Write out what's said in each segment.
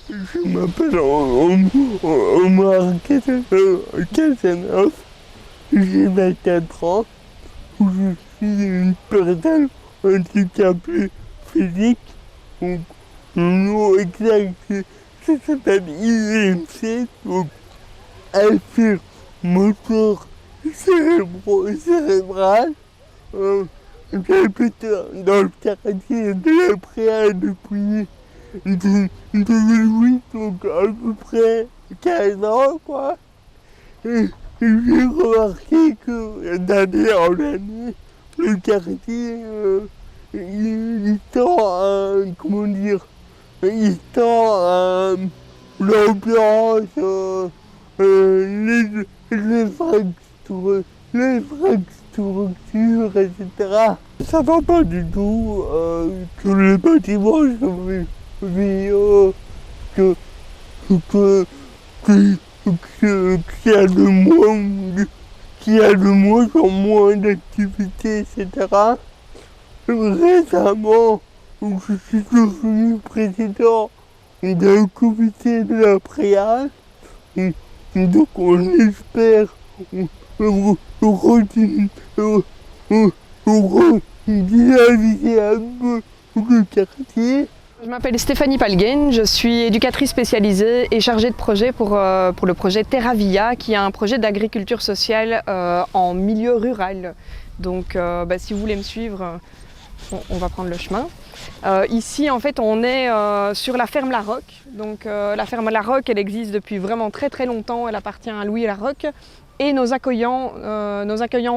Je m'appelle Omar Casanov, j'ai 24 ans, je suis une personne handicapée physique. Donc, mon nom exact, ça s'appelle IMC, donc infirme moteur cérébral. J'habite dans le quartier de la Préa depuis 2008, donc à peu près 15 ans, quoi. Et j'ai remarqué que d'année en année, le quartier, il tend à, comment dire, il tend à l'ambiance, les infrastructures, etc. Ça va pas du tout, que les bâtiments, que, que, que, qu'il y a de moins en moins d'activités, etc. Récemment, je suis devenu président d'un comité de la Préa, et donc on espère redynamiser un peu le quartier. Je m'appelle Stéphanie Palguen, je suis éducatrice spécialisée et chargée de projet pour le projet Terra Via, qui est un projet d'agriculture sociale en milieu rural. Donc si vous voulez me suivre, on va prendre le chemin. Ici, en fait, on est sur la ferme Larocque. Donc la ferme Larocque, elle existe depuis vraiment très très longtemps, elle appartient à Louis Larocque. Et nos accueillants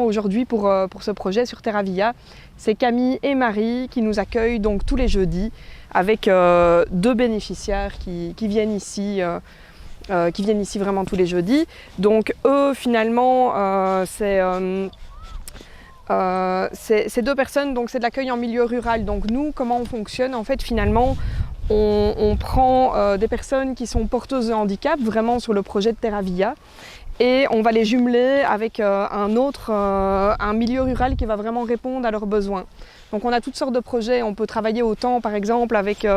aujourd'hui pour ce projet sur Terra Via, c'est Camille et Marie qui nous accueillent donc tous les jeudis avec deux bénéficiaires qui viennent ici vraiment tous les jeudis. Donc eux finalement c'est deux personnes, donc c'est de l'accueil en milieu rural. Donc nous, comment on fonctionne? En fait finalement on prend des personnes qui sont porteuses de handicap vraiment sur le projet de Terra Via. Et on va les jumeler avec un milieu rural qui va vraiment répondre à leurs besoins. Donc on a toutes sortes de projets, on peut travailler autant par exemple avec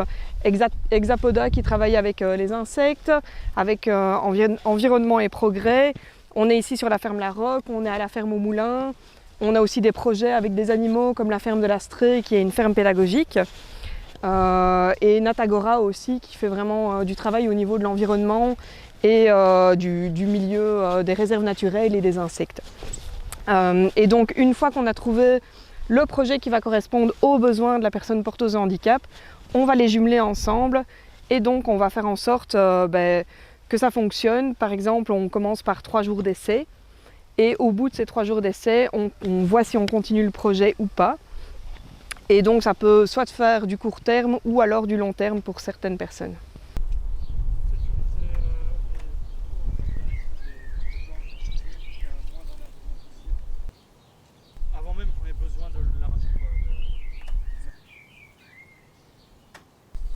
Hexapoda qui travaille avec les insectes, avec Environnement et Progrès. On est ici sur la ferme Larocque, on est à la ferme au Moulin. On a aussi des projets avec des animaux comme la ferme de l'Astrée qui est une ferme pédagogique. Et Natagora aussi qui fait vraiment du travail au niveau de l'environnement et du milieu des réserves naturelles et des insectes. Et donc une fois qu'on a trouvé le projet qui va correspondre aux besoins de la personne porteuse de handicap, on va les jumeler ensemble et donc on va faire en sorte que ça fonctionne. Par exemple, on commence par 3 jours d'essai et au bout de ces 3 jours d'essai, on voit si on continue le projet ou pas. Et donc ça peut soit faire du court terme ou alors du long terme pour certaines personnes. Avant même qu'on ait besoin de l'argent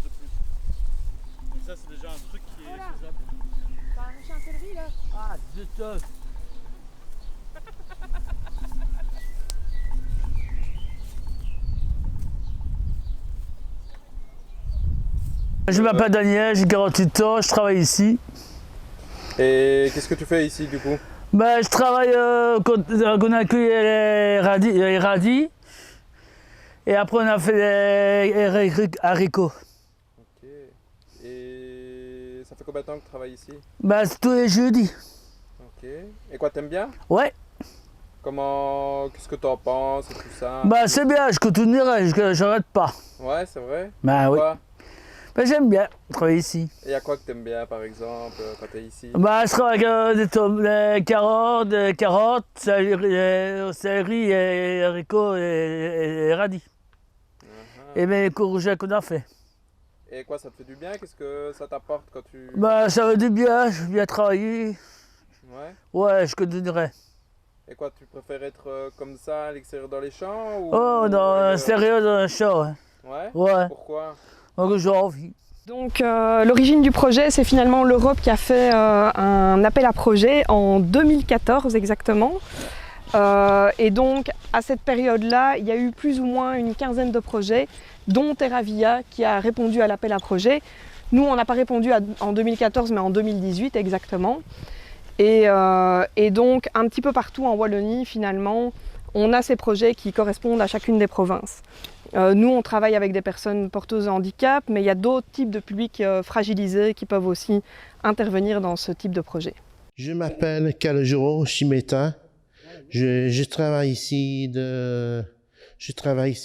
de plus. Donc ça c'est déjà un truc qui est faisable. T'as arraché un céleri là? Ah zut. Je m'appelle Daniel, j'ai 48 ans, je travaille ici. Et qu'est-ce que tu fais ici du coup? Je travaille quand on a cueilli les radis. Et après on a fait les haricots. Ok. Et ça fait combien de temps que tu travailles ici? C'est tous les jeudis. Ok. Et quoi, t'aimes bien? Ouais. Qu'est-ce que t'en penses et tout ça? C'est bien, je continuerai, j'arrête pas. Ouais, c'est vrai? Oui. Quoi? J'aime bien travailler ici. Et à quoi que t'aimes bien par exemple quand t'es ici? Je travaille avec des carottes, céleri et haricots et radis. Et mes courgettes qu'on a fait. Et quoi, ça te fait du bien? Qu'est-ce que ça t'apporte quand tu... Ça veut du bien, je viens travailler. Ouais? Ouais, je continuerai. Et quoi, tu préfères être comme ça à l'extérieur dans les champs ou... Oh non, sérieux dans le champ. Hein. Ouais? Ouais. Pourquoi? J'ai envie. Donc l'origine du projet, c'est finalement l'Europe qui a fait un appel à projet en 2014 exactement. Et donc à cette période-là, il y a eu plus ou moins une quinzaine de projets, dont Terra Via qui a répondu à l'appel à projet. Nous, on n'a pas répondu en 2014, mais en 2018 exactement. Et donc, un petit peu partout en Wallonie, finalement, on a ces projets qui correspondent à chacune des provinces. Nous, on travaille avec des personnes porteuses de handicap, mais il y a d'autres types de publics fragilisés qui peuvent aussi intervenir dans ce type de projet. Je m'appelle Kalejuro Chimeta. Je travaille ici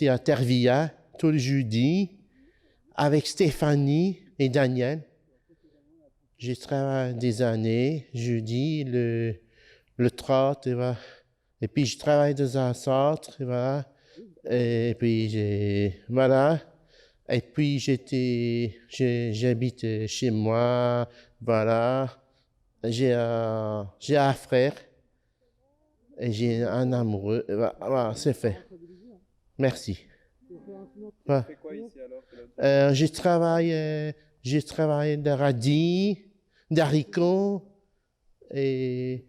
à Tervilla tous les jeudis avec Stéphanie et Daniel. Je travaille des années, jeudi, le 30, et puis je travaille dans un centre, et voilà. Et puis voilà. Et puis j'habite chez moi, voilà. J'ai un frère et j'ai un amoureux. Voilà, c'est fait. Merci. Voilà. Tu fais quoi ici alors? Je travaille de radis, d'haricots et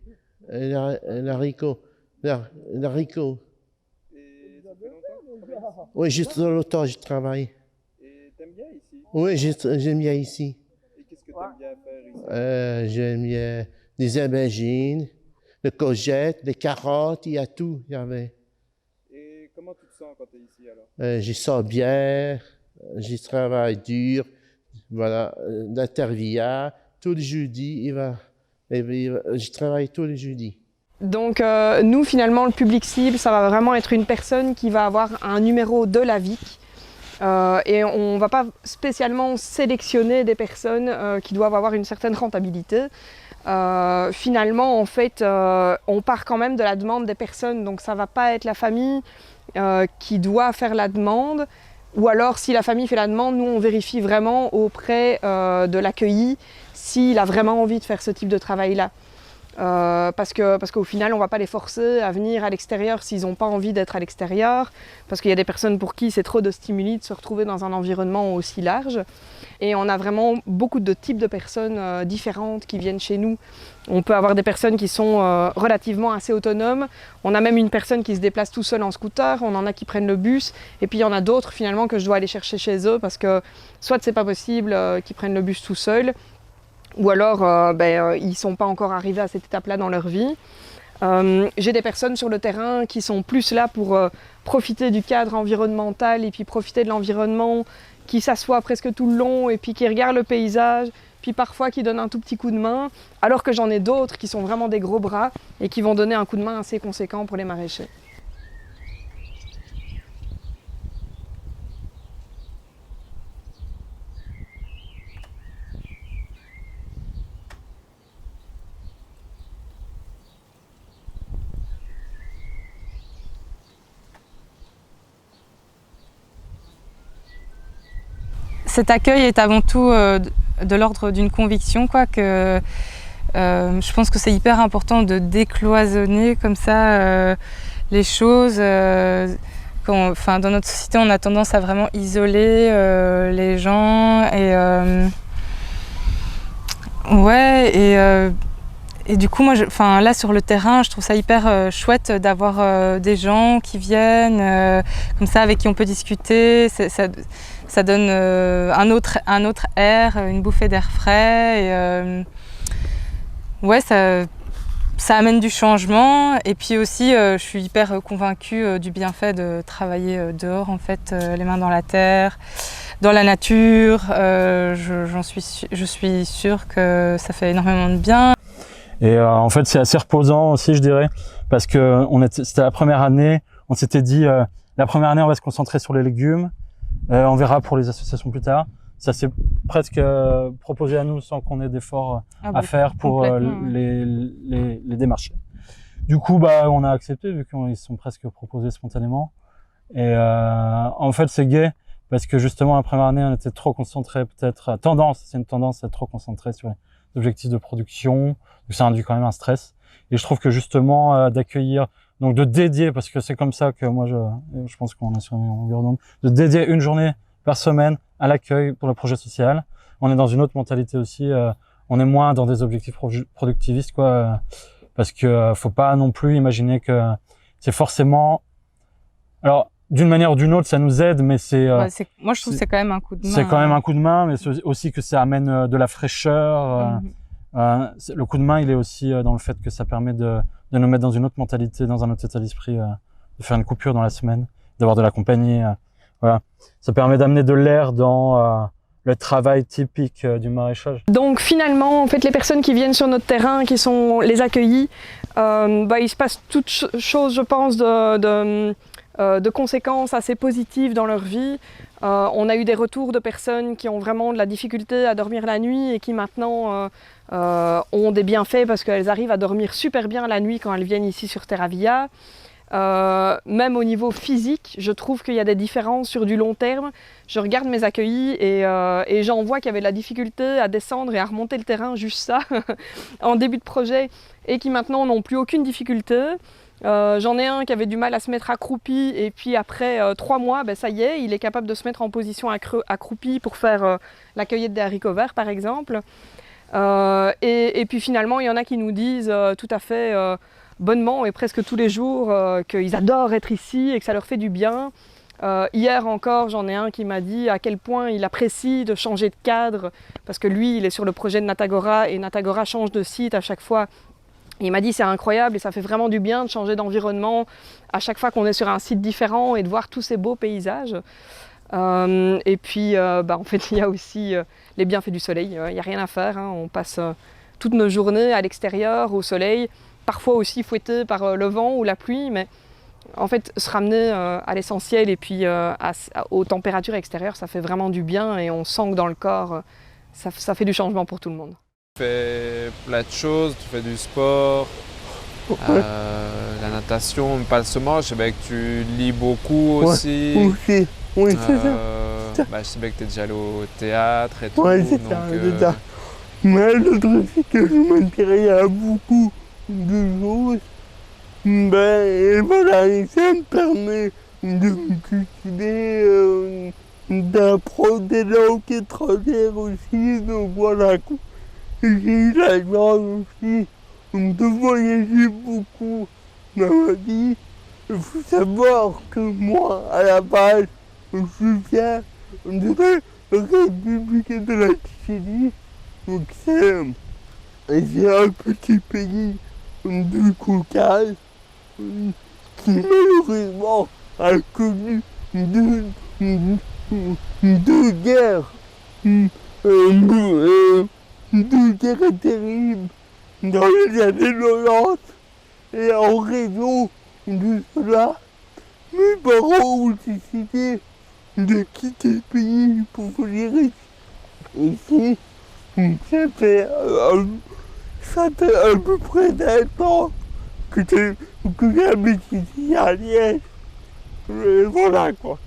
l'haricot. Et ça fait longtemps que tu travailles ici? Oui, juste longtemps je travaille. Et t'aimes bien ici? Oui, j'aime bien ici. Et qu'est-ce que t'aimes bien faire ici? J'aime bien les aubergines, les courgettes, les carottes, il y a tout. Il y avait. Et comment tu te sens quand tu es ici alors? Je sors bien, je travaille dur, voilà, la Tervilla, tous les jeudis, je travaille tous les jeudis. Donc nous, finalement, le public cible, ça va vraiment être une personne qui va avoir un numéro de la VIC. Et on ne va pas spécialement sélectionner des personnes qui doivent avoir une certaine rentabilité. Finalement, en fait, on part quand même de la demande des personnes, donc ça ne va pas être la famille qui doit faire la demande, ou alors si la famille fait la demande, nous on vérifie vraiment auprès de l'accueilli s'il a vraiment envie de faire ce type de travail-là. Parce qu'au final, on ne va pas les forcer à venir à l'extérieur s'ils n'ont pas envie d'être à l'extérieur, parce qu'il y a des personnes pour qui c'est trop de stimuli de se retrouver dans un environnement aussi large. Et on a vraiment beaucoup de types de personnes différentes qui viennent chez nous. On peut avoir des personnes qui sont relativement assez autonomes. On a même une personne qui se déplace tout seul en scooter, on en a qui prennent le bus, et puis il y en a d'autres finalement que je dois aller chercher chez eux parce que soit c'est pas possible qu'ils prennent le bus tout seuls, ou alors ils ne sont pas encore arrivés à cette étape-là dans leur vie. J'ai des personnes sur le terrain qui sont plus là pour profiter du cadre environnemental et puis profiter de l'environnement, qui s'assoient presque tout le long et puis qui regardent le paysage, puis parfois qui donnent un tout petit coup de main, alors que j'en ai d'autres qui sont vraiment des gros bras et qui vont donner un coup de main assez conséquent pour les maraîchers. Cet accueil est avant tout de l'ordre d'une conviction, quoi, que je pense que c'est hyper important de décloisonner comme ça les choses. Dans notre société, on a tendance à vraiment isoler les gens et du coup, moi, là sur le terrain, je trouve ça hyper chouette d'avoir des gens qui viennent comme ça, avec qui on peut discuter. Ça donne un autre air, une bouffée d'air frais. Ça amène du changement. Et puis aussi, je suis hyper convaincue du bienfait de travailler dehors, en fait, les mains dans la terre, dans la nature. Je suis sûre que ça fait énormément de bien. Et en fait, c'est assez reposant aussi, je dirais, parce que c'était la première année. On s'était dit, la première année, on va se concentrer sur les légumes. On verra pour les associations plus tard. Ça s'est presque proposé à nous sans qu'on ait d'efforts à faire pour les démarcher. Du coup, on a accepté vu qu'ils sont presque proposés spontanément. Et en fait, c'est gai parce que justement, la première année, on était trop concentré, peut-être c'est une tendance à être trop concentré sur les objectifs de production. Donc ça induit quand même un stress. Et je trouve que justement, d'accueillir, donc de dédier, parce que c'est comme ça que moi je pense qu'on est sur une longueur d'onde, de dédier une journée par semaine à l'accueil pour le projet social. On est dans une autre mentalité aussi, on est moins dans des objectifs productivistes, quoi, parce que faut pas non plus imaginer que c'est forcément... Alors, d'une manière ou d'une autre, ça nous aide, mais c'est moi, je trouve que c'est quand même un coup de main. c'est quand même un coup de main, mais c'est aussi que ça amène de la fraîcheur. Le coup de main, il est aussi dans le fait que ça permet de nous mettre dans une autre mentalité, dans un autre état d'esprit, de faire une coupure dans la semaine, d'avoir de la compagnie. Voilà. Ça permet d'amener de l'air dans le travail typique du maraîchage. Donc finalement, en fait, les personnes qui viennent sur notre terrain, qui sont les accueillis, il se passe toutes choses, je pense, de conséquences assez positives dans leur vie. On a eu des retours de personnes qui ont vraiment de la difficulté à dormir la nuit et qui maintenant ont des bienfaits parce qu'elles arrivent à dormir super bien la nuit quand elles viennent ici sur Terravia. Même au niveau physique, je trouve qu'il y a des différences sur du long terme. Je regarde mes accueillis et j'en vois qui avaient de la difficulté à descendre et à remonter le terrain, juste ça, en début de projet, et qui maintenant n'ont plus aucune difficulté. J'en ai un qui avait du mal à se mettre accroupi et puis après 3 mois, ça y est, il est capable de se mettre en position accroupi pour faire la cueillette des haricots verts par exemple. Et puis finalement, il y en a qui nous disent tout à fait bonnement et presque tous les jours qu'ils adorent être ici et que ça leur fait du bien. Hier encore, j'en ai un qui m'a dit à quel point il apprécie de changer de cadre parce que lui, il est sur le projet de Natagora et Natagora change de site à chaque fois. Il m'a dit c'est incroyable et ça fait vraiment du bien de changer d'environnement à chaque fois qu'on est sur un site différent et de voir tous ces beaux paysages. Et puis en fait il y a aussi les bienfaits du soleil, il n'y a rien à faire, hein. On passe toutes nos journées à l'extérieur, au soleil, parfois aussi fouetté par le vent ou la pluie, mais en fait se ramener à l'essentiel et puis aux températures extérieures, ça fait vraiment du bien et on sent que dans le corps, ça fait du changement pour tout le monde. Tu fais plein de choses, tu fais du sport, la natation, pas seulement, je sais bien que tu lis beaucoup aussi. Aussi, oui, c'est ça. Je sais bien que tu es déjà allé au théâtre et tout. Ouais, c'est ça. Mais le truc, c'est que je m'intéresse à beaucoup de choses. Et voilà, et ça me permet de me cultiver, d'apprendre des langues étrangères aussi. Donc voilà. J'ai eu la chance aussi de voyager beaucoup dans ma vie. Il faut savoir que moi, à la base, je viens de la République de la Tchétchénie. Donc c'est un petit pays du Caucase qui malheureusement a connu deux guerres. Deux guerres terribles dans les années 90 et en raison de cela, mes parents ont décidé de quitter le pays pour venir ici. Ça fait à peu près un an que j'habite ici à Liège. Et voilà quoi.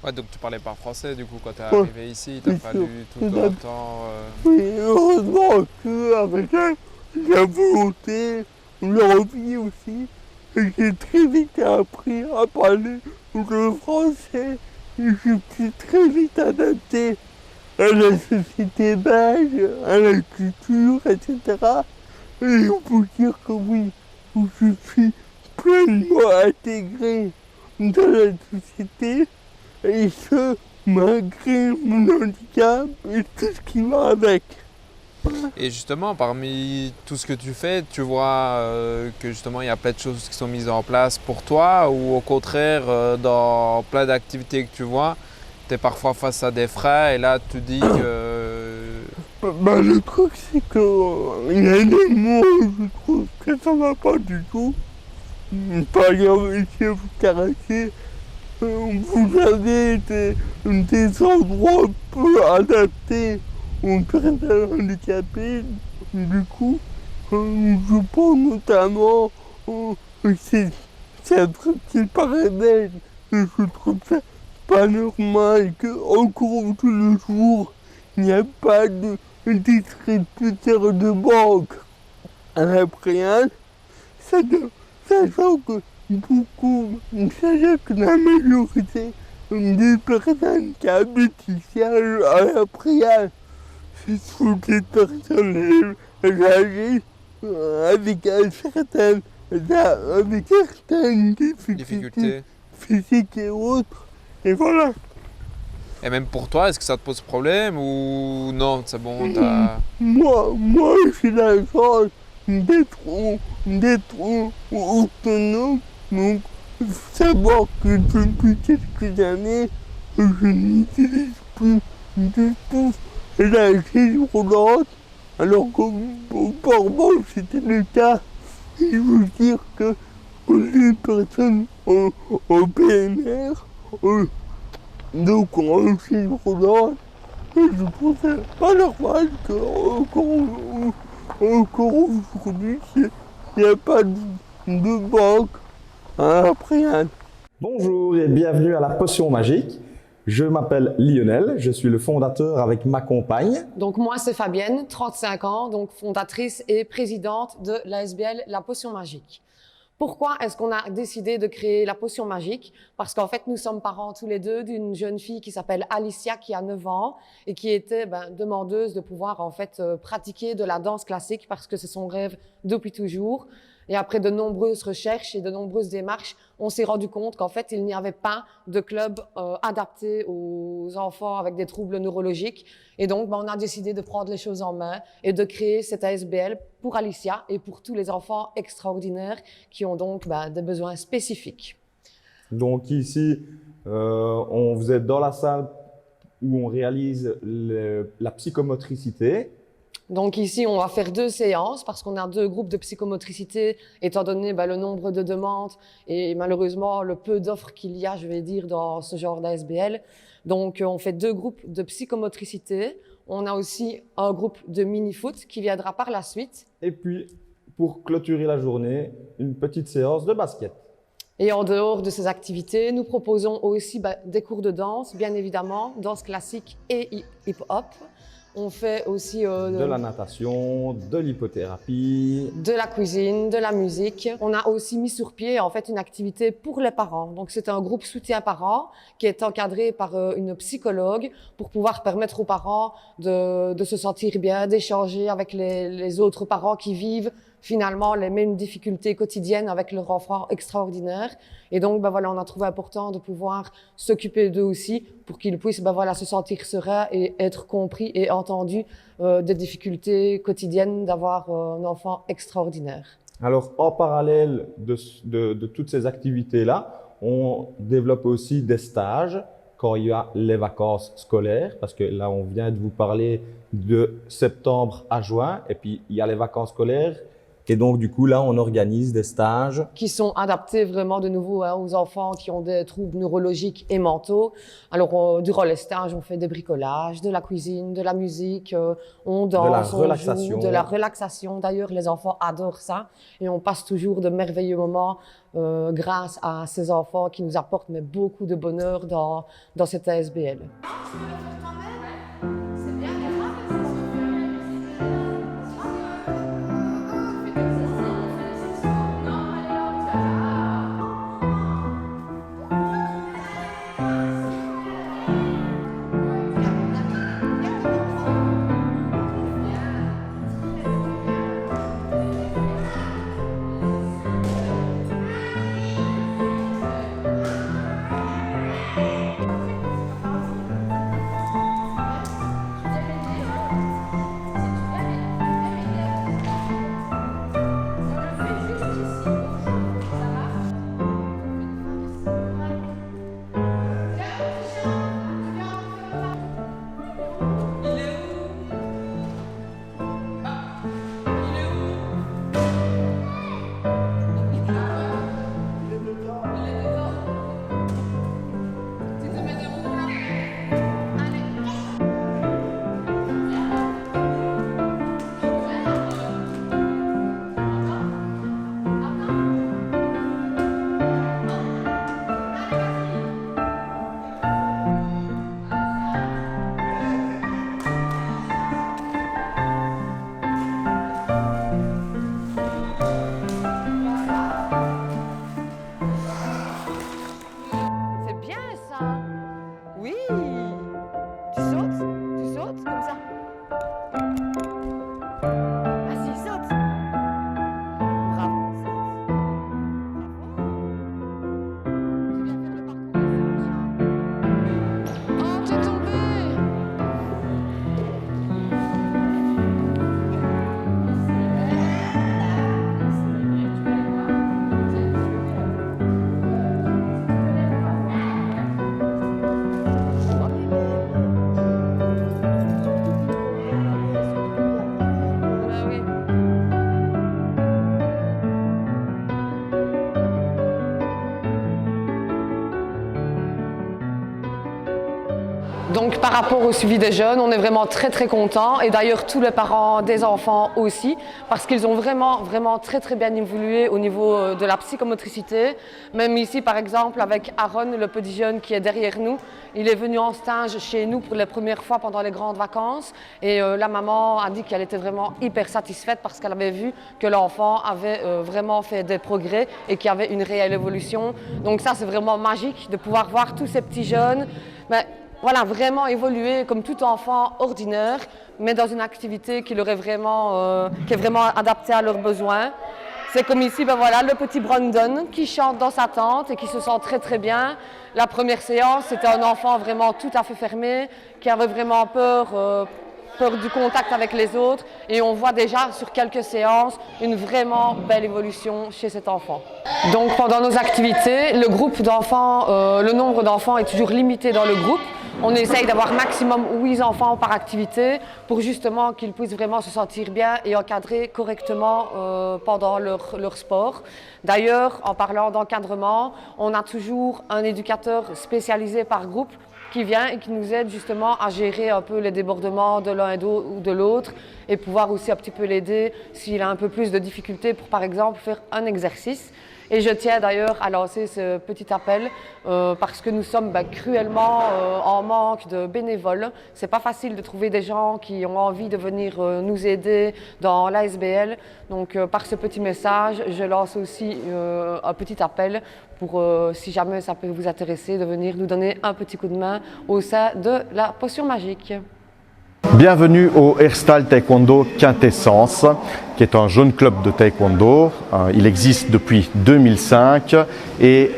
Ouais, donc tu parlais pas français du coup quand tu es arrivé ici, t'as fallu tout le temps. Oui, heureusement qu'avec la volonté, l'envie aussi, j'ai très vite appris à parler le français et je suis très vite adapté à la société belge, à la culture, etc. Et on peut dire que oui, je suis pleinement intégré dans la société. Et ce, malgré mon handicap et tout ce qui va avec. Et justement, parmi tout ce que tu fais, tu vois que justement il y a plein de choses qui sont mises en place pour toi ou au contraire, dans plein d'activités que tu vois, tu es parfois face à des freins et là tu dis que... Le truc c'est qu'il y a des mots où je trouve que ça va pas du tout. Par exemple, ici vous caressez. Vous avez des endroits peu adaptés aux personnes handicapées. Du coup, je pense notamment, c'est un truc qui paraît bête, mais je trouve ça pas normal qu'encore tous les jours, il n'y a pas de distributeur de banque à la Préale. Sachant que beaucoup, sachant que la majorité des personnes qui habitent ici à la Préale, ce sont des personnes âgées avec certaines difficultés physique et autres. Et voilà. Et même pour toi, est-ce que ça te pose problème ou non, c'est bon, t'as... Moi, j'ai la chance d'être autonome. Donc, savoir que depuis quelques années, je n'utilise plus du tout la chaise roulante. Alors qu'auparavant, c'était le cas. Je veux dire que les personnes en PMR, donc en chaise roulante, je trouve ça pas normal qu'encore aujourd'hui, il n'y a pas de banque à Priane. Bonjour et bienvenue à la Potion Magique. Je m'appelle Lionel, je suis le fondateur avec ma compagne. Donc moi c'est Fabienne, 35 ans, donc fondatrice et présidente de l'ASBL La Potion Magique. Pourquoi est-ce qu'on a décidé de créer La Potion Magique? Parce qu'en fait nous sommes parents tous les deux d'une jeune fille qui s'appelle Alicia qui a 9 ans et qui était demandeuse de pouvoir en fait pratiquer de la danse classique parce que c'est son rêve depuis toujours. Et après de nombreuses recherches et de nombreuses démarches, on s'est rendu compte qu'en fait, il n'y avait pas de club adapté aux enfants avec des troubles neurologiques. Et donc, on a décidé de prendre les choses en main et de créer cette ASBL pour Alicia et pour tous les enfants extraordinaires qui ont donc des besoins spécifiques. Donc ici, vous êtes dans la salle où on réalise la psychomotricité. Donc ici, on va faire 2 séances parce qu'on a 2 groupes de psychomotricité, étant donné le nombre de demandes et malheureusement le peu d'offres qu'il y a, je vais dire, dans ce genre d'ASBL. Donc on fait 2 groupes de psychomotricité. On a aussi un groupe de mini-foot qui viendra par la suite. Et puis, pour clôturer la journée, une petite séance de basket. Et en dehors de ces activités, nous proposons aussi des cours de danse, bien évidemment, danse classique et hip-hop. On fait aussi de la natation, de l'hypothérapie, de la cuisine, de la musique. On a aussi mis sur pied en fait une activité pour les parents. Donc c'est un groupe soutien parents qui est encadré par une psychologue pour pouvoir permettre aux parents de se sentir bien, d'échanger avec les autres parents qui vivent finalement les mêmes difficultés quotidiennes avec leur enfant extraordinaire. Et donc, voilà, on a trouvé important de pouvoir s'occuper d'eux aussi pour qu'ils puissent, se sentir sereins et être compris et entendus des difficultés quotidiennes d'avoir un enfant extraordinaire. Alors, en parallèle de toutes ces activités-là, on développe aussi des stages quand il y a les vacances scolaires, parce que là, on vient de vous parler de septembre à juin, et puis il y a les vacances scolaires. Et donc, du coup, là, on organise des stages qui sont adaptés vraiment de nouveau aux enfants qui ont des troubles neurologiques et mentaux. Alors, durant les stages, on fait des bricolages, de la cuisine, de la musique, on danse, on joue, de la relaxation. D'ailleurs, les enfants adorent ça et on passe toujours de merveilleux moments grâce à ces enfants qui nous apportent beaucoup de bonheur dans cette ASBL. Donc par rapport au suivi des jeunes, on est vraiment très très contents et d'ailleurs tous les parents des enfants aussi parce qu'ils ont vraiment très bien évolué au niveau de la psychomotricité. Même ici par exemple avec Aaron, le petit jeune qui est derrière nous, il est venu en stage chez nous pour la première fois pendant les grandes vacances et la maman a dit qu'elle était vraiment hyper satisfaite parce qu'elle avait vu que l'enfant avait vraiment fait des progrès et qu'il y avait une réelle évolution. Donc ça c'est vraiment magique de pouvoir voir tous ces petits jeunes. Mais, voilà, vraiment évoluer comme tout enfant ordinaire, mais dans une activité qui est vraiment adaptée à leurs besoins. C'est comme ici, voilà, le petit Brandon qui chante dans sa tente et qui se sent très bien. La première séance, c'était un enfant vraiment tout à fait fermé, qui avait vraiment peur du contact avec les autres. Et on voit déjà sur quelques séances une vraiment belle évolution chez cet enfant. Donc pendant nos activités, le groupe d'enfants, le nombre d'enfants est toujours limité dans le groupe. On essaye d'avoir maximum 8 enfants par activité pour justement qu'ils puissent vraiment se sentir bien et encadrer correctement pendant leur sport. D'ailleurs, en parlant d'encadrement, on a toujours un éducateur spécialisé par groupe qui vient et qui nous aide justement à gérer un peu les débordements de l'un ou de l'autre et pouvoir aussi un petit peu l'aider s'il a un peu plus de difficultés pour par exemple faire un exercice. Et je tiens d'ailleurs à lancer ce petit appel parce que nous sommes cruellement en manque de bénévoles. C'est pas facile de trouver des gens qui ont envie de venir nous aider dans l'ASBL. Donc par ce petit message, je lance aussi un petit appel pour, si jamais ça peut vous intéresser, de venir nous donner un petit coup de main au sein de la potion magique. Bienvenue au Herstal Taekwondo Quintessence, qui est un jeune club de taekwondo. Il existe depuis 2005 et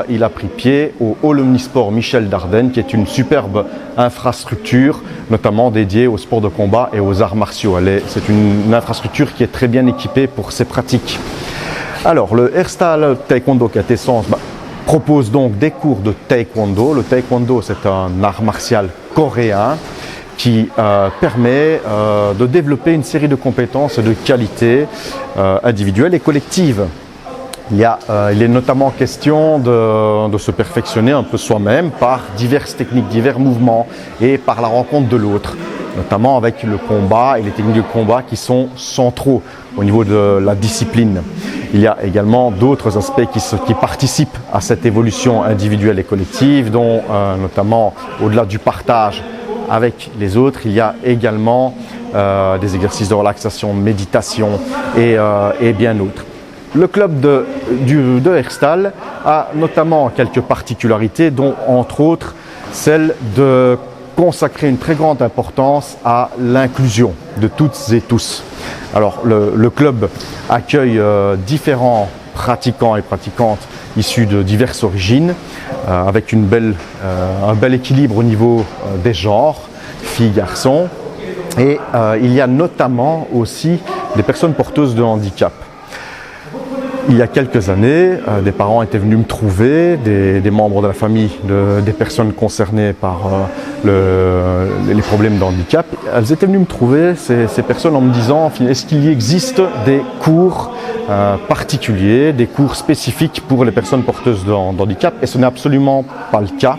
il a pris pied au Hall Omnisport Michel Dardenne, qui est une superbe infrastructure, notamment dédiée au sport de combat et aux arts martiaux. C'est une infrastructure qui est très bien équipée pour ses pratiques. Alors, le Herstal Taekwondo Quintessence propose donc des cours de taekwondo. Le taekwondo, c'est un art martial coréen qui permet de développer une série de compétences et de qualités individuelles et collectives. Il est notamment question de se perfectionner un peu soi-même par diverses techniques, divers mouvements et par la rencontre de l'autre, notamment avec le combat et les techniques de combat qui sont centraux au niveau de la discipline. Il y a également d'autres aspects qui participent à cette évolution individuelle et collective, dont notamment au-delà du partage avec les autres, il y a également des exercices de relaxation, méditation et bien d'autres. Le club de Herstal a notamment quelques particularités, dont entre autres celle de consacrer une très grande importance à l'inclusion de toutes et tous. Alors le club accueille différents pratiquants et pratiquantes issus de diverses origines, avec un bel équilibre au niveau des genres, filles, garçons. Et il y a notamment aussi des personnes porteuses de handicap. Il y a quelques années, des parents étaient venus me trouver, des membres de la famille des personnes concernées par les problèmes de handicap. Elles étaient venues me trouver, ces personnes, en me disant est-ce qu'il existe des cours particuliers, des cours spécifiques pour les personnes porteuses de handicap, et ce n'est absolument pas le cas.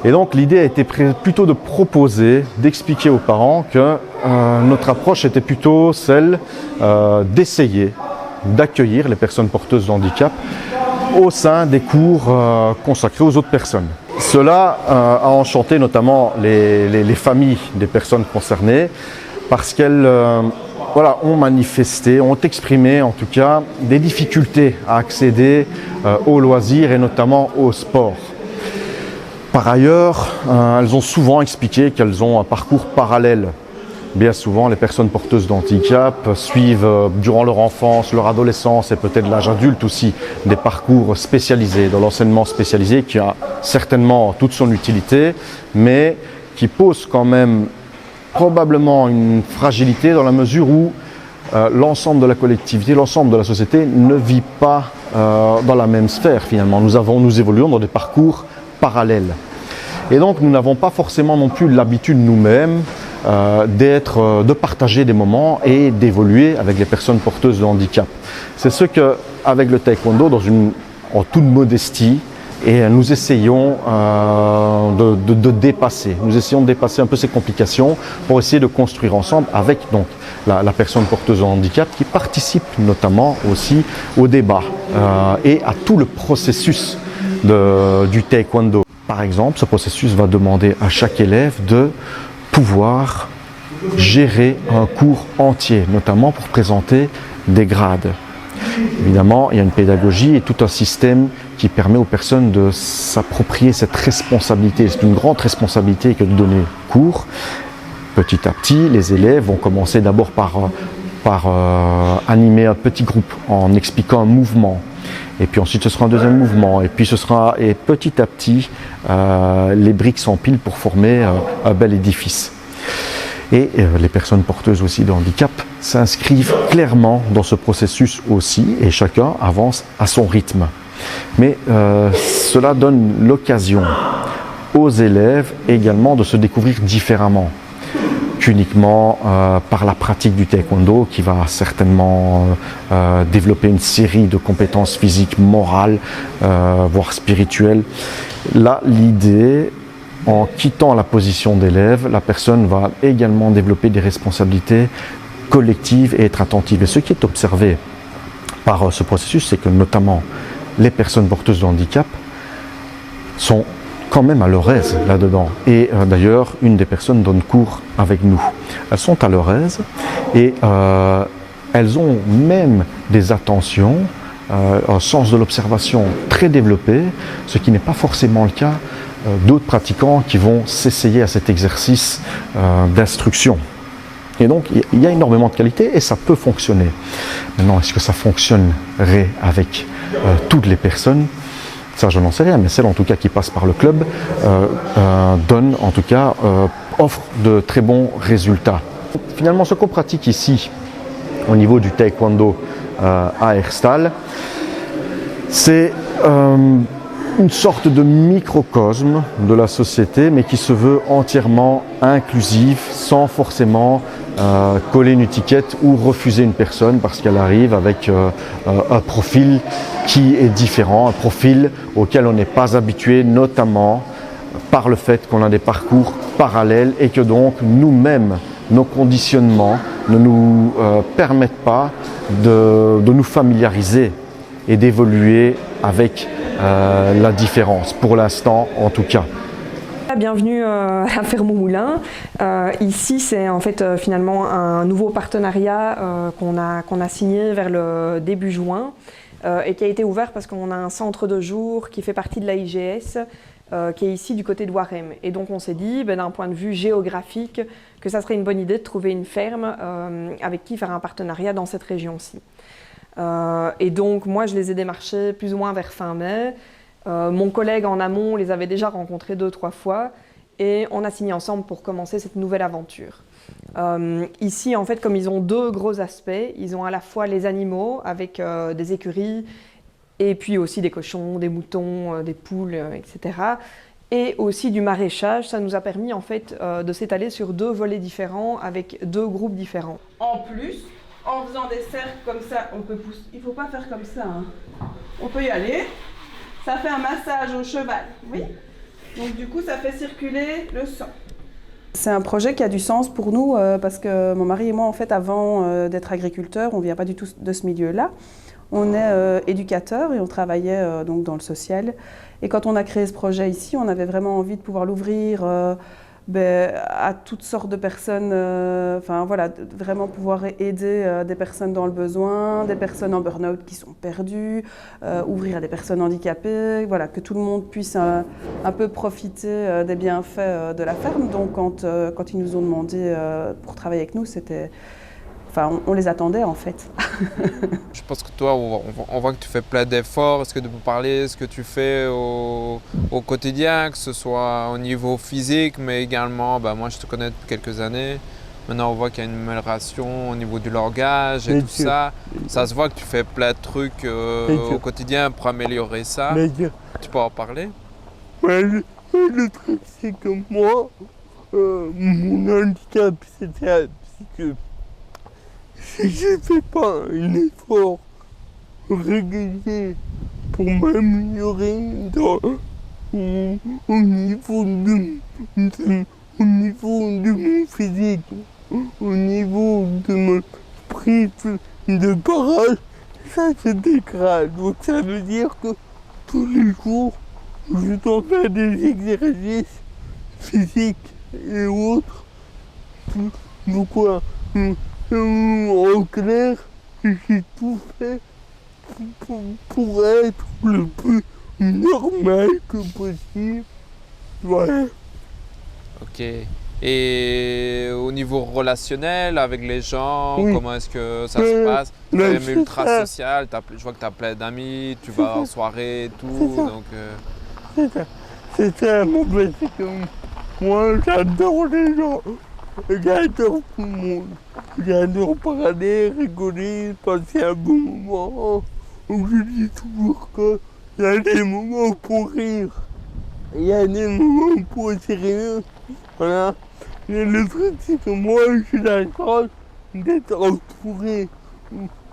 Et donc l'idée a été plutôt de proposer, d'expliquer aux parents que notre approche était plutôt celle d'essayer d'accueillir les personnes porteuses de handicap au sein des cours consacrés aux autres personnes. Cela a enchanté notamment les familles des personnes concernées parce qu'elles ont manifesté, ont exprimé en tout cas des difficultés à accéder aux loisirs et notamment au sport. Par ailleurs, elles ont souvent expliqué qu'elles ont un parcours parallèle. Bien souvent, les personnes porteuses de handicap suivent durant leur enfance, leur adolescence et peut-être l'âge adulte aussi des parcours spécialisés, dans l'enseignement spécialisé qui a certainement toute son utilité, mais qui pose quand même probablement une fragilité dans la mesure où l'ensemble de la collectivité, l'ensemble de la société ne vit pas dans la même sphère finalement. Nous évoluons dans des parcours parallèles. Et donc nous n'avons pas forcément non plus l'habitude nous-mêmes de partager des moments et d'évoluer avec les personnes porteuses de handicap. C'est ce que, avec le taekwondo, en toute modestie, Et nous essayons de dépasser. Nous essayons de dépasser un peu ces complications pour essayer de construire ensemble avec donc la personne porteuse de handicap qui participe notamment aussi au débat et à tout le processus du taekwondo. Par exemple, ce processus va demander à chaque élève de pouvoir gérer un cours entier, notamment pour présenter des grades. Évidemment, il y a une pédagogie et tout un système qui permet aux personnes de s'approprier cette responsabilité. C'est une grande responsabilité que de donner cours. Petit à petit, les élèves vont commencer d'abord par animer un petit groupe en expliquant un mouvement. Et puis ensuite, ce sera un deuxième mouvement. Et puis et petit à petit, les briques s'empilent pour former un bel édifice. Et les personnes porteuses aussi de handicap s'inscrivent clairement dans ce processus aussi, et chacun avance à son rythme. Mais cela donne l'occasion aux élèves également de se découvrir différemment qu'uniquement par la pratique du taekwondo qui va certainement développer une série de compétences physiques, morales, voire spirituelles. Là, l'idée, en quittant la position d'élève, la personne va également développer des responsabilités collectives et être attentive. Et ce qui est observé par ce processus, c'est que notamment les personnes porteuses de handicap sont quand même à leur aise là-dedans. Et d'ailleurs, une des personnes donne cours avec nous. Elles sont à leur aise et elles ont même des attentions, un sens de l'observation très développé, ce qui n'est pas forcément le cas d'autres pratiquants qui vont s'essayer à cet exercice d'instruction. Et donc, il y a énormément de qualité et ça peut fonctionner. Maintenant, est-ce que ça fonctionnerait avec toutes les personnes ? Ça, je n'en sais rien, mais celles en tout cas qui passent par le club donnent, en tout cas, offrent de très bons résultats. Finalement, ce qu'on pratique ici, au niveau du taekwondo à Herstal, c'est une sorte de microcosme de la société, mais qui se veut entièrement inclusif, sans forcément coller une étiquette ou refuser une personne parce qu'elle arrive avec un profil qui est différent, un profil auquel on n'est pas habitué, notamment par le fait qu'on a des parcours parallèles et que donc nous-mêmes, nos conditionnements ne nous permettent pas de nous familiariser et d'évoluer avec la différence, pour l'instant en tout cas. Bienvenue à la ferme au moulin. Ici, c'est en fait finalement un nouveau partenariat qu'on a signé vers le début juin et qui a été ouvert parce qu'on a un centre de jour qui fait partie de la IGS qui est ici du côté de Warem. Et donc on s'est dit, d'un point de vue géographique, que ça serait une bonne idée de trouver une ferme avec qui faire un partenariat dans cette région-ci. Et donc moi je les ai démarchés plus ou moins vers fin mai. Mon collègue en amont les avait déjà rencontrés 2-3 fois et on a signé ensemble pour commencer cette nouvelle aventure. Ici en fait, comme ils ont deux gros aspects, ils ont à la fois les animaux avec des écuries et puis aussi des cochons, des moutons, des poules, etc. Et aussi du maraîchage. Ça nous a permis en fait de s'étaler sur 2 volets différents avec 2 groupes différents. En plus, en faisant des cercles comme ça, on peut pousser. Il ne faut pas faire comme ça, hein. On peut y aller. Ça fait un massage au cheval, oui. Donc du coup, ça fait circuler le sang. C'est un projet qui a du sens pour nous parce que mon mari et moi, en fait, avant d'être agriculteurs, on ne vient pas du tout de ce milieu-là. On est éducateurs et on travaillait donc dans le social. Et quand on a créé ce projet ici, on avait vraiment envie de pouvoir l'ouvrir à toutes sortes de personnes, enfin voilà, vraiment pouvoir aider des personnes dans le besoin, des personnes en burn-out qui sont perdues, ouvrir à des personnes handicapées, voilà, que tout le monde puisse un peu profiter des bienfaits de la ferme. Donc quand ils nous ont demandé pour travailler avec nous, c'était... Enfin, on les attendait en fait. Je pense que toi, on voit que tu fais plein d'efforts. Est-ce que tu peux parler de ce que tu fais au quotidien, que ce soit au niveau physique, mais également, moi je te connais depuis quelques années. Maintenant, on voit qu'il y a une amélioration au niveau du langage et tout ça. Ça se voit que tu fais plein de trucs au quotidien pour améliorer ça. Tu peux en parler? Ouais, le truc, c'est que moi, mon handicap, c'est que si je ne fais pas un effort régulier pour m'améliorer au niveau au niveau de mon physique, au niveau de mon prise de parole, ça se dégrade. Donc ça veut dire que tous les jours, je dois faire des exercices physiques et autres. Donc quoi, en clair, j'ai tout fait pour être le plus normal que possible. Voilà. Ok. Et au niveau relationnel avec les gens, Oui. comment est-ce que ça se passe? Tu là, es c'est ultra ça. social, je vois que tu as plein d'amis, tu C'est vas en ça. soirée et tout. C'est ça. Donc, C'est ça mon but, c'est que moi j'adore les gens, j'adore tout le monde. J'adore parler, rigoler, passer un bon moment. Je dis toujours qu'il y a des moments pour rire, il y a des moments pour être sérieux. Voilà. Et le truc c'est que moi j'ai la chance d'être entouré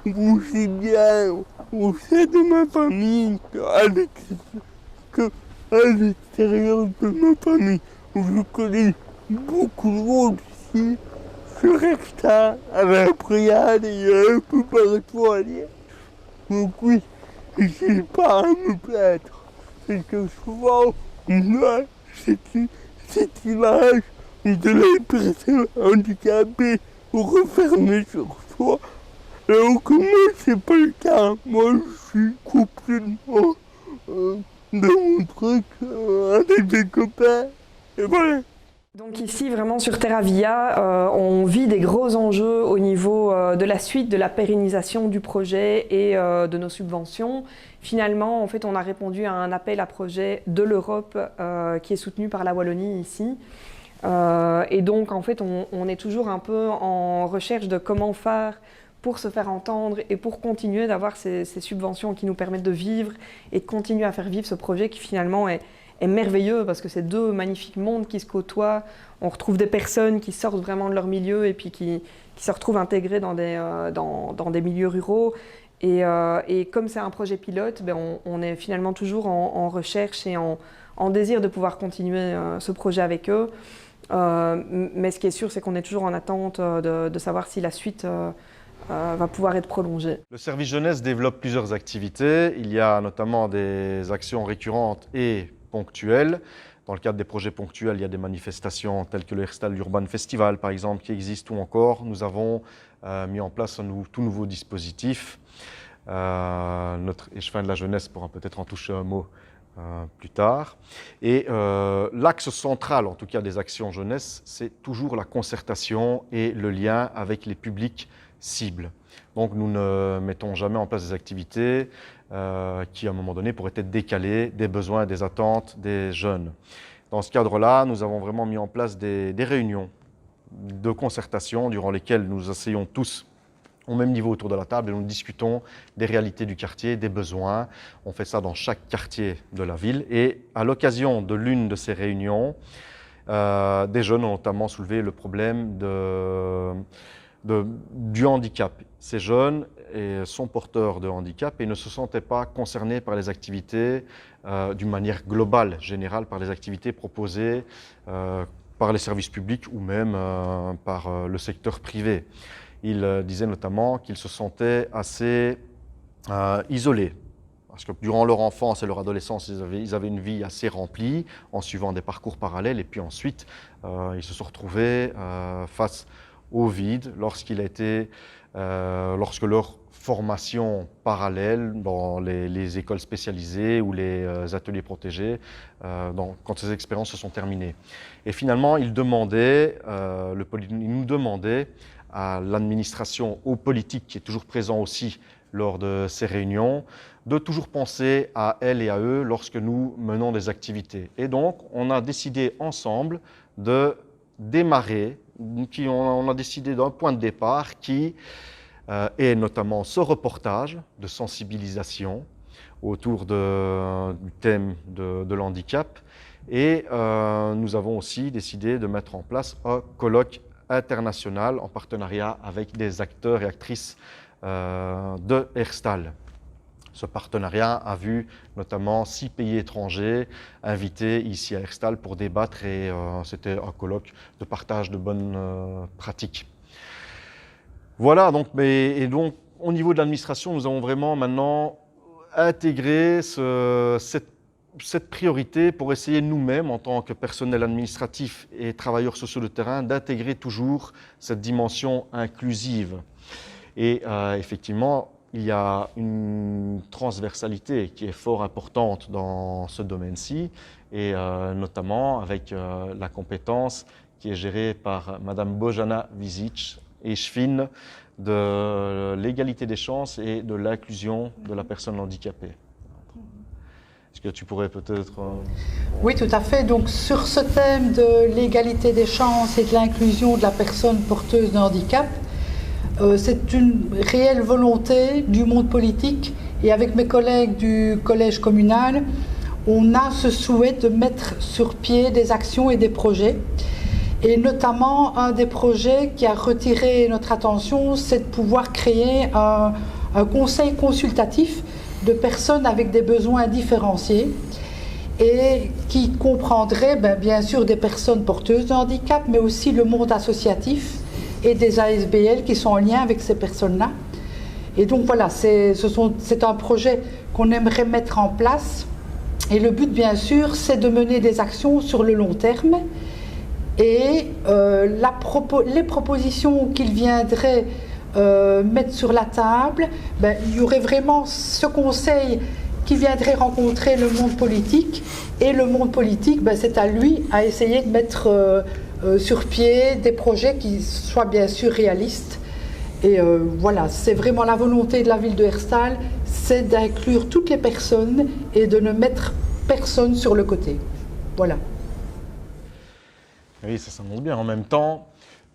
aussi bien au sein de ma famille qu'à l'extérieur de ma famille. Je connais beaucoup de monde ici, sur Exta, à la Priade et un peu partout ailleurs. Donc oui, j'ai pas à me plaindre. C'est que souvent, on a cette image de la personne handicapée refermée sur soi. Alors que moi, c'est pas le cas. Moi, je suis complètement dans mon truc avec des copains. Et voilà. Donc ici, vraiment sur TerraVia, on vit des gros enjeux au niveau de la suite, de la pérennisation du projet et de nos subventions. Finalement, en fait, on a répondu à un appel à projet de l'Europe qui est soutenu par la Wallonie ici. Et donc, en fait, on est toujours un peu en recherche de comment faire pour se faire entendre et pour continuer d'avoir ces subventions qui nous permettent de vivre et de continuer à faire vivre ce projet qui finalement est merveilleux parce que c'est deux magnifiques mondes qui se côtoient. On retrouve des personnes qui sortent vraiment de leur milieu et puis qui se retrouvent intégrées dans des milieux ruraux. Et comme c'est un projet pilote, ben on est finalement toujours en recherche et en désir de pouvoir continuer ce projet avec eux. Mais ce qui est sûr, c'est qu'on est toujours en attente de savoir si la suite va pouvoir être prolongée. Le service jeunesse développe plusieurs activités. Il y a notamment des actions récurrentes et ponctuelles. Dans le cadre des projets ponctuels, il y a des manifestations telles que le Herstal Urban Festival, par exemple, qui existent, ou encore nous avons mis en place un tout nouveau dispositif. Notre échevin de la jeunesse pourra peut-être en toucher un mot plus tard. Et l'axe central, en tout cas des actions jeunesse, c'est toujours la concertation et le lien avec les publics cibles. Donc nous ne mettons jamais en place des activités qui, à un moment donné, pourraient être décalées des besoins et des attentes des jeunes. Dans ce cadre-là, nous avons vraiment mis en place des réunions de concertation durant lesquelles nous asseyons tous au même niveau autour de la table et nous discutons des réalités du quartier, des besoins. On fait ça dans chaque quartier de la ville et à l'occasion de l'une de ces réunions, des jeunes ont notamment soulevé le problème du handicap. Ces jeunes sont porteurs de handicap et ne se sentaient pas concernés par les activités d'une manière globale, générale, par les activités proposées par les services publics ou même par le secteur privé. Ils disaient notamment qu'ils se sentaient assez isolés. Parce que durant leur enfance et leur adolescence, ils avaient une vie assez remplie en suivant des parcours parallèles et puis ensuite ils se sont retrouvés face au vide lorsque leur formation parallèle dans les écoles spécialisées ou les ateliers protégés, quand ces expériences se sont terminées. Et finalement, ils nous demandaient à l'administration, aux politiques qui est toujours présent aussi lors de ces réunions, de toujours penser à elles et à eux lorsque nous menons des activités. Et donc, on a décidé ensemble de démarrer, on a décidé d'un point de départ qui est notamment ce reportage de sensibilisation autour du thème de l'handicap. Et nous avons aussi décidé de mettre en place un colloque international en partenariat avec des acteurs et actrices de Herstal. ce partenariat a vu notamment 6 pays étrangers invités ici à Herstal pour débattre et c'était un colloque de partage de bonnes pratiques. Voilà, donc, donc au niveau de l'administration, nous avons vraiment maintenant intégré cette priorité pour essayer nous-mêmes, en tant que personnel administratif et travailleurs sociaux de terrain, d'intégrer toujours cette dimension inclusive. Et effectivement, il y a une transversalité qui est fort importante dans ce domaine-ci, et notamment avec la compétence qui est gérée par Madame Bojana Vizic et Chfin de l'égalité des chances et de l'inclusion de la personne handicapée. Est-ce que tu pourrais peut-être... Oui, tout à fait. Donc, sur ce thème de l'égalité des chances et de l'inclusion de la personne porteuse de handicap, c'est une réelle volonté du monde politique. Et avec mes collègues du collège communal, on a ce souhait de mettre sur pied des actions et des projets. Et notamment, un des projets qui a retiré notre attention, c'est de pouvoir créer un conseil consultatif de personnes avec des besoins différenciés et qui comprendrait bien sûr des personnes porteuses de handicap, mais aussi le monde associatif et des ASBL qui sont en lien avec ces personnes-là. Et donc voilà, c'est un projet qu'on aimerait mettre en place. Et le but, bien sûr, c'est de mener des actions sur le long terme. Et les propositions qu'il viendrait mettre sur la table, il y aurait vraiment ce conseil qui viendrait rencontrer le monde politique. Et le monde politique, c'est à lui à essayer de mettre sur pied des projets qui soient bien sûr réalistes. Et voilà, c'est vraiment la volonté de la ville de Herstal, c'est d'inclure toutes les personnes et de ne mettre personne sur le côté. Voilà. Oui, ça s'annonce bien. En même temps,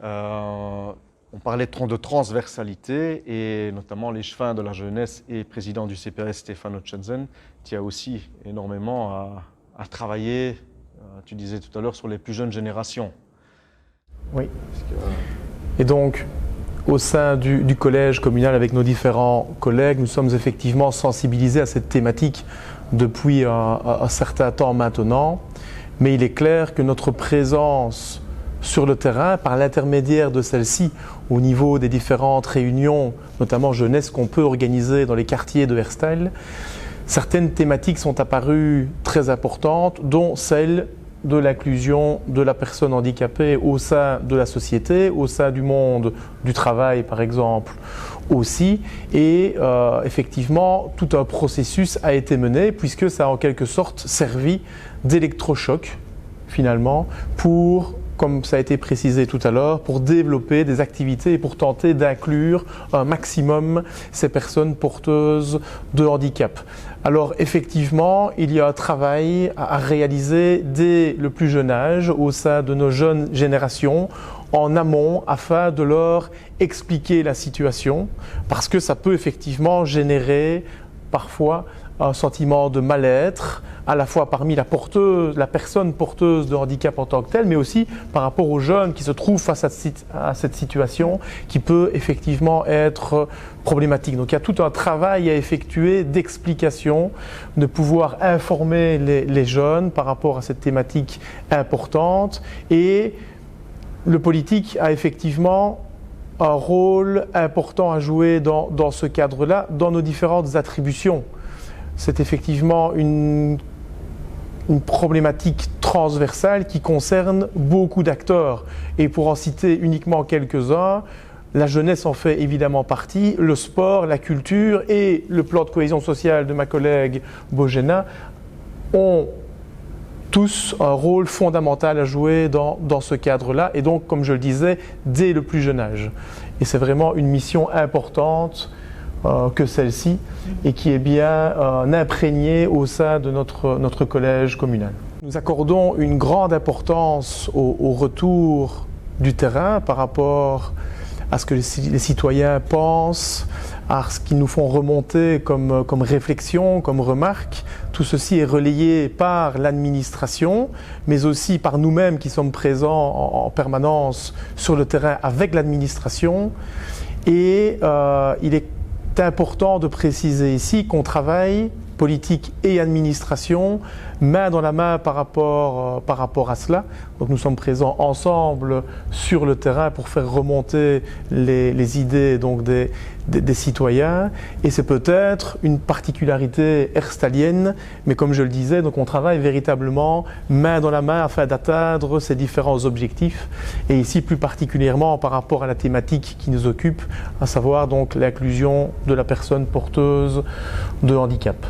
on parlait de transversalité et notamment l'échevin de la jeunesse et président du CPS, Stéphane Otschenzen, qui a aussi énormément à travailler, tu disais tout à l'heure, sur les plus jeunes générations. Oui. Et donc, au sein du collège communal, avec nos différents collègues, nous sommes effectivement sensibilisés à cette thématique depuis un certain temps maintenant. Mais il est clair que notre présence sur le terrain, par l'intermédiaire de celle-ci, au niveau des différentes réunions, notamment jeunesse, qu'on peut organiser dans les quartiers de Herstal, certaines thématiques sont apparues très importantes, dont celle de l'inclusion de la personne handicapée au sein de la société, au sein du monde du travail par exemple aussi. Et effectivement, tout un processus a été mené puisque ça a en quelque sorte servi d'électrochoc finalement pour, comme ça a été précisé tout à l'heure, pour développer des activités et pour tenter d'inclure un maximum ces personnes porteuses de handicap. Alors effectivement, il y a un travail à réaliser dès le plus jeune âge au sein de nos jeunes générations en amont afin de leur expliquer la situation parce que ça peut effectivement générer parfois un sentiment de mal-être, à la fois parmi la personne porteuse de handicap en tant que telle, mais aussi par rapport aux jeunes qui se trouvent face à cette situation qui peut effectivement être problématique. Donc il y a tout un travail à effectuer d'explication, de pouvoir informer les jeunes par rapport à cette thématique importante. Et le politique a effectivement un rôle important à jouer dans ce cadre-là, dans nos différentes attributions. C'est effectivement une problématique transversale qui concerne beaucoup d'acteurs. Et pour en citer uniquement quelques-uns, la jeunesse en fait évidemment partie, le sport, la culture et le plan de cohésion sociale de ma collègue Bojana ont tous un rôle fondamental à jouer dans ce cadre-là. Et donc, comme je le disais, dès le plus jeune âge. Et c'est vraiment une mission importante que celle-ci et qui est bien imprégnée au sein de notre collège communal. Nous accordons une grande importance au retour du terrain par rapport à ce que les citoyens pensent, à ce qu'ils nous font remonter comme réflexion, comme remarque. Tout ceci est relayé par l'administration, mais aussi par nous-mêmes qui sommes présents en permanence sur le terrain avec l'administration. Et il est C'est important de préciser ici qu'on travaille, politique et administration, main dans la main par rapport à cela. Donc nous sommes présents ensemble sur le terrain pour faire remonter les idées donc des citoyens. Et c'est peut-être une particularité herstalienne, mais comme je le disais, donc on travaille véritablement main dans la main afin d'atteindre ces différents objectifs. Et ici plus particulièrement par rapport à la thématique qui nous occupe, à savoir donc l'inclusion de la personne porteuse de handicap.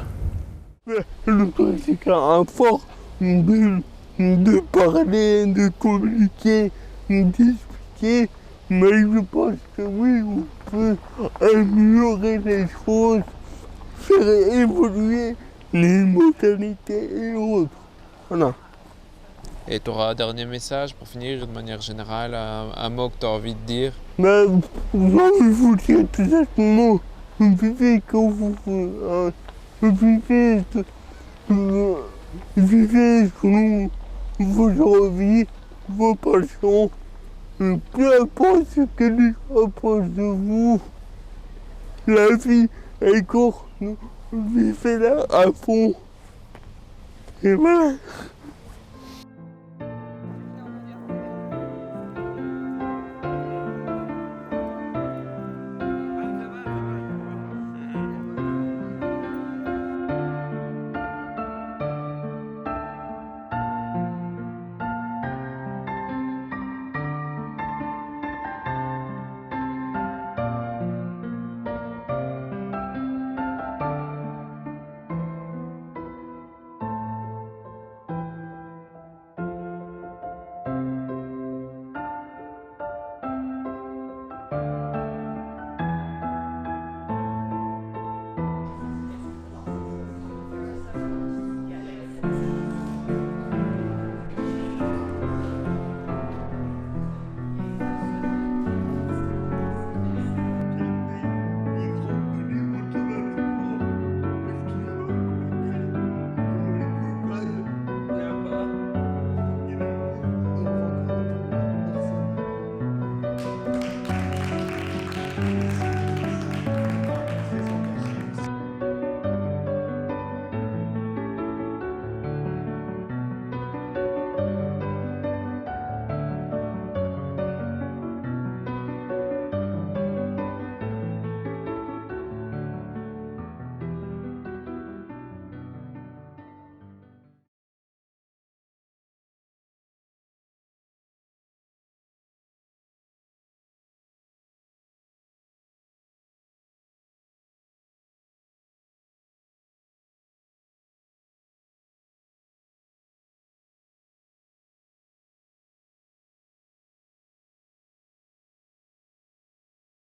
Le truc, c'est qu'à force de parler, de communiquer, d'expliquer, mais je pense que oui, on peut améliorer les choses, faire évoluer les mentalités et autres. Voilà. Et tu auras un dernier message pour finir de manière générale, un mot que tu as envie de dire? Mais j'ai envie de vous dire tout simplement, vivez comme vous vivez selon vos envies, vos passions, peu importe ce que nous approche de vous. La vie est courte, vivez-la à fond. Et voilà.